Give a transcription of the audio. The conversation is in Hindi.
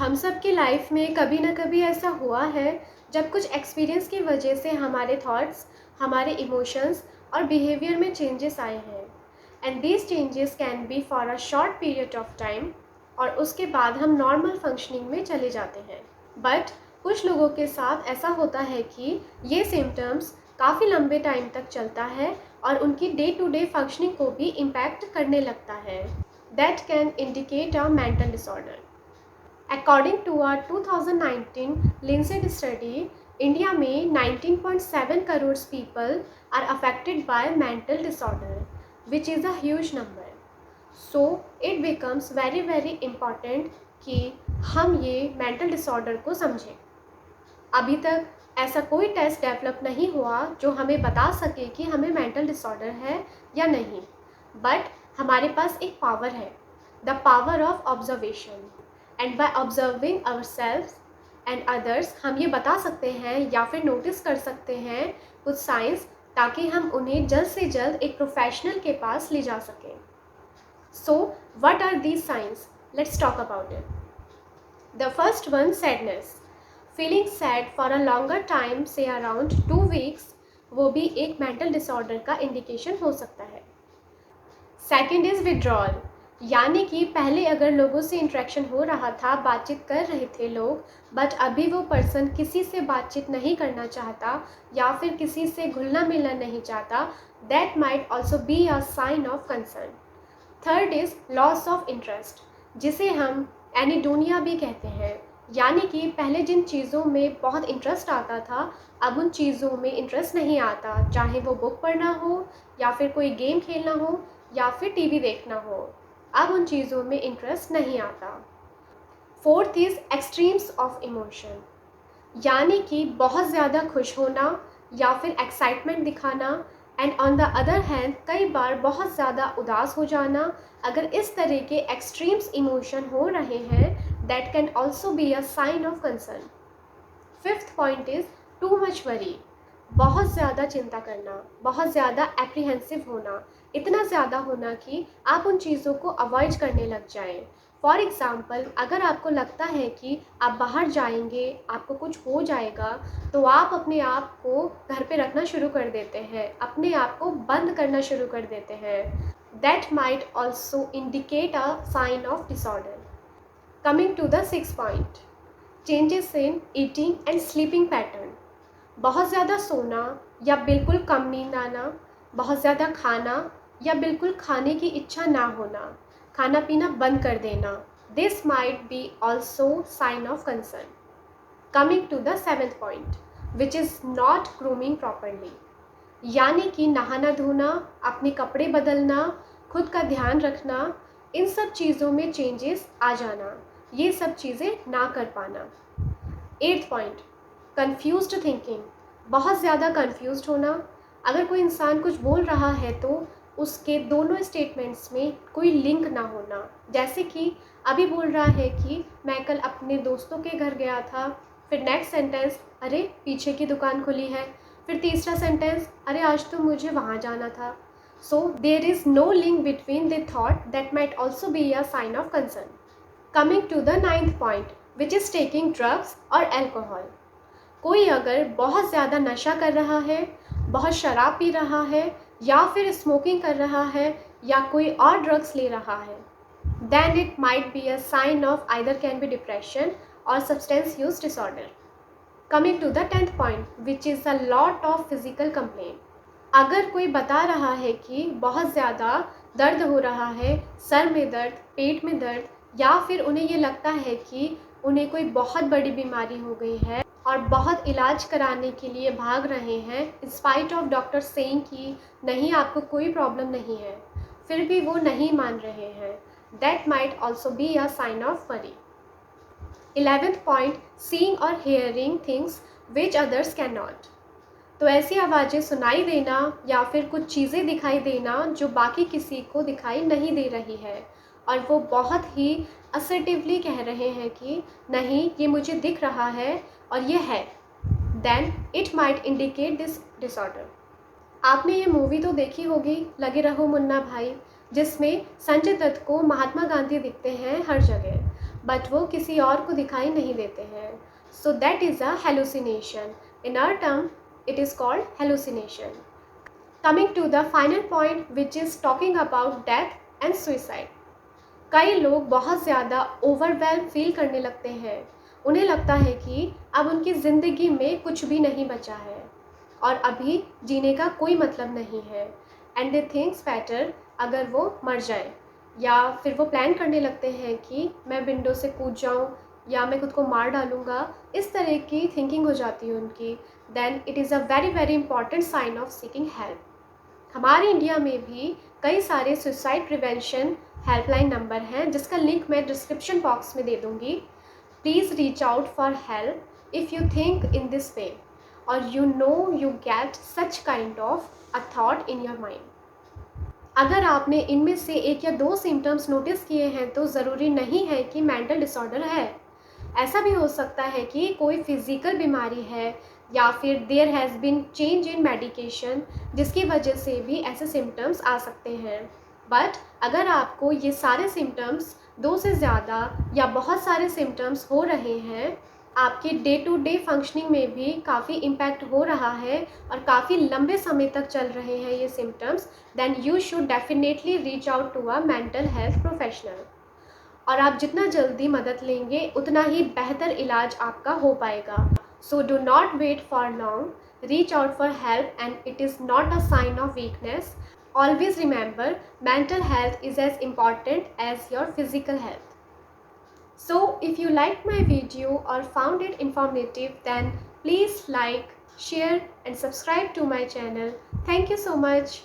हम सब की लाइफ में कभी ना कभी ऐसा हुआ है जब कुछ एक्सपीरियंस की वजह से हमारे थॉट्स, हमारे इमोशंस और बिहेवियर में चेंजेस आए हैं। And these changes can be for a short period of time और उसके बाद हम नॉर्मल फंक्शनिंग में चले जाते हैं। बट कुछ लोगों के साथ ऐसा होता है कि ये सिम्टम्स काफ़ी लंबे टाइम तक चलता है और उनकी डे टू डे फंक्शनिंग को भी इम्पैक्ट करने लगता है। That can indicate a mental disorder. According to a 2019 Lancet study, India में 19.7 crore people are affected by mental disorder, which is a huge number. So it becomes very important कि हम ये mental disorder को समझें। अभी तक ऐसा कोई टेस्ट डेवलप नहीं हुआ जो हमें बता सके कि हमें मेंटल डिसऑर्डर है या नहीं, बट हमारे पास एक पावर है, the power of observation. And by observing ourselves and others हम ये बता सकते हैं या फिर नोटिस कर सकते हैं कुछ साइंस, ताकि हम उन्हें जल्द से जल्द एक प्रोफेशनल के पास ले जा सकें। So what are these signs? Let's talk about it. The first one, sadness. Feeling sad for a longer time से अराउंड 2 वीक्स, वो भी एक मेंटल डिसऑर्डर का इंडिकेशन हो सकता है। सेकेंड इज़ विड्रॉल, यानी कि पहले अगर लोगों से इंटरेक्शन हो रहा था, बातचीत कर रहे थे लोग, बट अभी वो पर्सन किसी से बातचीत नहीं करना चाहता या फिर किसी से घुलना मिलना नहीं चाहता, that might also be a sign of concern. Third is loss of interest, जिसे हम एनीडोनिया भी कहते हैं, यानी कि पहले जिन चीज़ों में बहुत इंटरेस्ट आता था, अब उन चीज़ों में इंटरेस्ट नहीं आता, चाहे वो बुक पढ़ना हो या फिर कोई गेम खेलना हो या फिर टीवी देखना हो, अब उन चीज़ों में इंटरेस्ट नहीं आता। Fourth is extremes of emotion, यानी कि बहुत ज़्यादा खुश होना या फिर एक्साइटमेंट दिखाना, and on the other hand कई बार बहुत ज़्यादा उदास हो जाना। अगर इस तरह के एक्सट्रीम्स इमोशन हो रहे हैं, that can also be a sign of concern. Fifth point is too much worry, बहुत ज़्यादा चिंता करना, बहुत ज़्यादा एप्रीहेंसिव होना, इतना ज़्यादा होना कि आप उन चीज़ों को अवॉइड करने लग जाएं। फॉर एग्ज़ाम्पल, अगर आपको लगता है कि आप बाहर जाएंगे, आपको कुछ हो जाएगा, तो आप अपने आप को घर पे रखना शुरू कर देते हैं, अपने आप को बंद करना शुरू कर देते हैं। That might also indicate a sign of disorder. Coming to the six point, changes in eating and sleeping pattern. बहुत ज़्यादा सोना या बिल्कुल कम नींद आना, बहुत ज़्यादा खाना या बिल्कुल खाने की इच्छा ना होना, खाना पीना बंद कर देना, this might be also sign of concern. Coming to the seventh point, which is not grooming properly, यानी कि नहाना धोना, अपने कपड़े बदलना, खुद का ध्यान रखना, इन सब चीज़ों में चेंजेस आ जाना, ये सब चीज़ें ना कर पाना। एट्थ पॉइंट, कन्फ्यूज्ड थिंकिंग, बहुत ज़्यादा कन्फ्यूज्ड होना। अगर कोई इंसान कुछ बोल रहा है तो उसके दोनों स्टेटमेंट्स में कोई लिंक ना होना, जैसे कि अभी बोल रहा है कि मैं कल अपने दोस्तों के घर गया था, फिर नेक्स्ट सेंटेंस, अरे पीछे की दुकान खुली है, फिर तीसरा सेंटेंस, अरे आज तो मुझे वहाँ जाना था। So there is no link between the thought, that might also be a sign of concern. Coming to the ninth point, which is taking drugs और एल्कोहल। कोई अगर बहुत ज़्यादा नशा कर रहा है, बहुत शराब पी रहा है या फिर स्मोकिंग कर रहा है या कोई और ड्रग्स ले रहा है, then it might be a sign of either can be depression or substance use disorder. Coming to the 10th point, which is a lot of physical complaint. अगर कोई बता रहा है कि बहुत ज़्यादा दर्द हो रहा है, सर में दर्द, पेट में दर्द, या फिर उन्हें ये लगता है कि उन्हें कोई बहुत बड़ी बीमारी हो गई है और बहुत इलाज कराने के लिए भाग रहे हैं, in spite of doctor saying कि नहीं आपको कोई प्रॉब्लम नहीं है, फिर भी वो नहीं मान रहे हैं, that might also be a sign of worry. 11th point, seeing और hearing things which others can not. तो ऐसी आवाज़ें सुनाई देना या फिर कुछ चीज़ें दिखाई देना जो बाकी किसी को दिखाई नहीं दे रही है, और वो बहुत ही असर्टिवली कह रहे हैं कि नहीं ये मुझे दिख रहा है और ये है, then it might indicate this disorder. आपने ये मूवी तो देखी होगी, लगे रहो मुन्ना भाई, जिसमें संजय दत्त को महात्मा गांधी दिखते हैं हर जगह, बट वो किसी और को दिखाई नहीं देते हैं। So that is a hallucination. In our term it is called hallucination. Coming to the final point, which is talking about death and suicide. कई लोग बहुत ज़्यादा ओवरवेल्म फील करने लगते हैं। उन्हें लगता है कि अब उनकी ज़िंदगी में कुछ भी नहीं बचा है और अभी जीने का कोई मतलब नहीं है, एंड दे थिंक्स बेटर अगर वो मर जाए, या फिर वो प्लान करने लगते हैं कि मैं विंडो से कूद जाऊं या मैं खुद को मार डालूँगा। इस तरह की थिंकिंग हो जाती है उनकी। Then it is a very very important sign of seeking help. हमारे इंडिया में भी कई सारे सुसाइड प्रिवेंशन हेल्पलाइन नंबर हैं, जिसका लिंक मैं डिस्क्रिप्शन बॉक्स में दे दूँगी। Please reach out for help if you think in this way और you get such kind of a thought in your mind. अगर आपने इनमें से एक या दो सिम्टम्स नोटिस किए हैं तो ज़रूरी नहीं है कि मेंटल डिसऑर्डर है। ऐसा भी हो सकता है कि कोई फिज़िकल बीमारी है या फिर there has been change in medication, जिसकी वजह से भी ऐसे सिम्टम्स आ सकते हैं। बट अगर आपको ये सारे सिम्टम्स, दो से ज़्यादा या बहुत सारे सिम्टम्स हो रहे हैं, आपके डे टू डे फंक्शनिंग में भी काफ़ी इम्पैक्ट हो रहा है और काफ़ी लंबे समय तक चल रहे हैं ये symptoms, then you should definitely reach out to a mental health professional. और आप जितना जल्दी मदद लेंगे उतना ही बेहतर इलाज आपका हो पाएगा। So do not wait for long, reach out for help and it is not a sign of weakness. Always remember, mental health is as important as your physical health. So if you liked my video or found it informative, then please like, share and subscribe to my channel. Thank you so much.